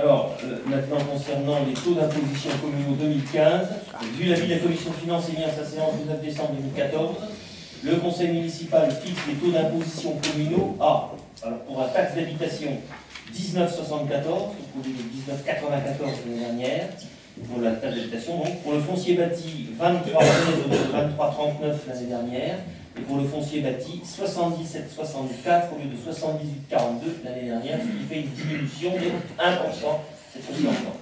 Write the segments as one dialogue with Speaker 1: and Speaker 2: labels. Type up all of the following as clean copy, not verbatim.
Speaker 1: Alors, maintenant concernant les taux d'imposition communaux 2015, vu l'avis de la commission de finances émis à sa séance du 9 décembre 2014, le conseil municipal fixe les taux d'imposition communaux à, alors pour la taxe d'habitation, 19,74 au lieu de 19,94 l'année dernière, pour la taxe d'habitation, donc pour le foncier bâti, 23,39 l'année dernière, et pour le foncier bâti, 77,64 au lieu de 78,42 l'année dernière, ce qui fait une diminution de 1% cette fois-ci encore.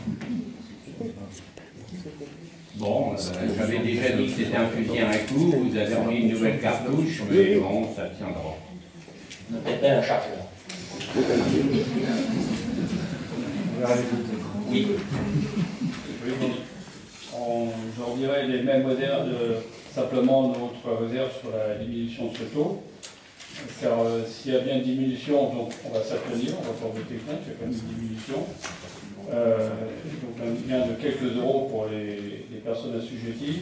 Speaker 2: Bon, j'avais déjà dit que c'était un fusil à un coup, vous avez remis une nouvelle cartouche, mais bon, ça tiendra.
Speaker 1: On a peut-être bien un charge là. Oui.
Speaker 3: Je redirai les mêmes réserves, simplement notre réserve sur la diminution de ce taux. Car s'il y a bien une diminution, donc on va s'abstenir, on va pas voter contre, il y a quand même une diminution. Donc un gain de quelques euros pour les personnes assujetties.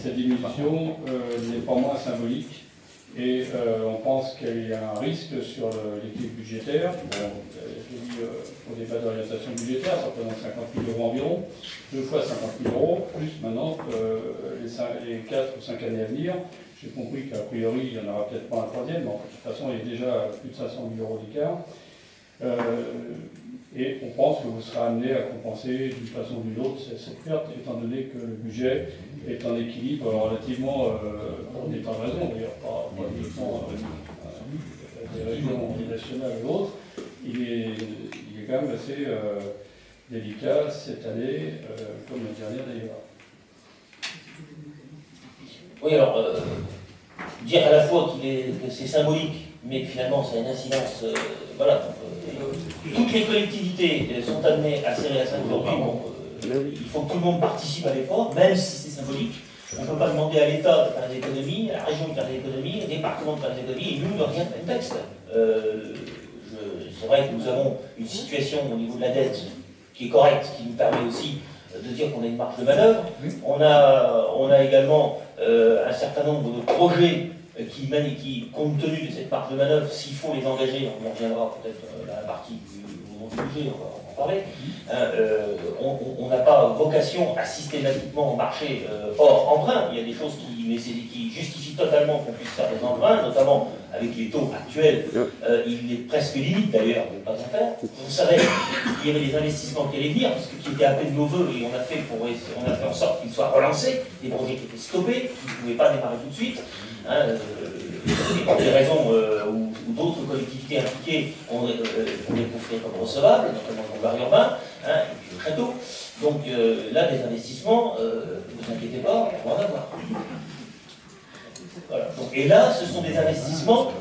Speaker 3: Cette diminution n'est pas moins symbolique et on pense qu'il y a un risque sur l'équilibre budgétaire. Bon, je dis au débat d'orientation budgétaire, ça représente 50 000 euros environ, 2 fois 50 000 euros, plus maintenant les 4 ou 5 années à venir. J'ai compris qu'a priori, il n'y en aura peut-être pas un troisième, mais de toute façon, il y a déjà plus de 500 000 euros d'écart. Et on pense que vous serez amené à compenser d'une façon ou d'une autre cette perte, étant donné que le budget est en équilibre relativement, en étant de raison d'ailleurs, pas uniquement des régions nationales et autres, il est quand même assez délicat cette année, comme la dernière d'ailleurs.
Speaker 1: Oui, alors, dire à la fois que c'est symbolique, mais que finalement ça a une incidence, voilà. Toutes les collectivités sont amenées à serrer la ceinture aujourd'hui. Bon, il faut que tout le monde participe à l'effort, même si c'est symbolique. On ne peut pas demander à l'État de faire des économies, à la région de faire des économies, au département de faire des économies, et nous de rien faire un texte. C'est vrai que nous avons une situation au niveau de la dette qui est correcte, qui nous permet aussi de dire qu'on a une marge de manœuvre. On a également un certain nombre de projets qui, compte tenu de cette marge de manœuvre, s'il faut les engager, on y reviendra peut-être dans la partie du budget, on va en parler, on n'a pas vocation à systématiquement marcher hors emprunt. Il y a des choses qui justifient totalement qu'on puisse faire des emprunts, notamment avec les taux actuels. Il est presque limite d'ailleurs de ne pas en faire. On savait qu'il y avait des investissements qui allaient venir, parce que qui étaient à peine nos voeux, et on a fait en sorte qu'ils soient relancés, des projets qui étaient stoppés, qui ne pouvaient pas démarrer tout de suite. Et pour des raisons où d'autres collectivités impliquées ont les considérées comme recevables, notamment le boulevard urbain, et puis le château. Donc là, des investissements, ne vous inquiétez pas, on va en avoir. Voilà. Donc, et là, ce sont des investissements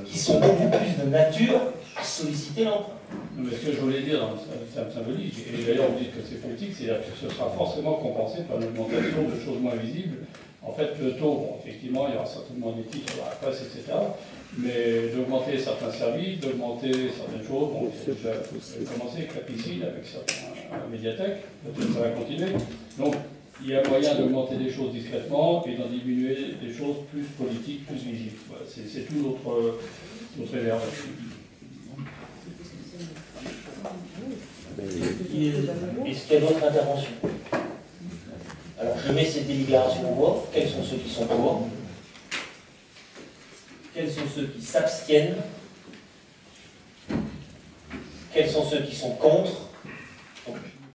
Speaker 1: qui sont beaucoup plus de nature à solliciter l'emprunt.
Speaker 3: Mais ce que je voulais dire, c'est symbolique, et d'ailleurs on dit que c'est politique, c'est-à-dire que ce sera forcément compensé par une augmentation de choses moins visibles. En fait, le taux, bon, effectivement, il y aura certainement des titres dans la presse, etc. Mais d'augmenter certains services, d'augmenter certaines choses, bon, c'est déjà commencé avec la piscine, avec certains médiathèques, peut-être ça va continuer. Donc, il y a moyen d'augmenter des choses discrètement et d'en diminuer des choses plus politiques, plus visibles. Voilà, c'est tout notre énergie.
Speaker 1: Est-ce qu'il y a d'autres interventions? Alors, je mets cette délibération au voie. Quels sont ceux qui sont pour? Quels sont ceux qui s'abstiennent? Quels sont ceux qui sont contre? Donc,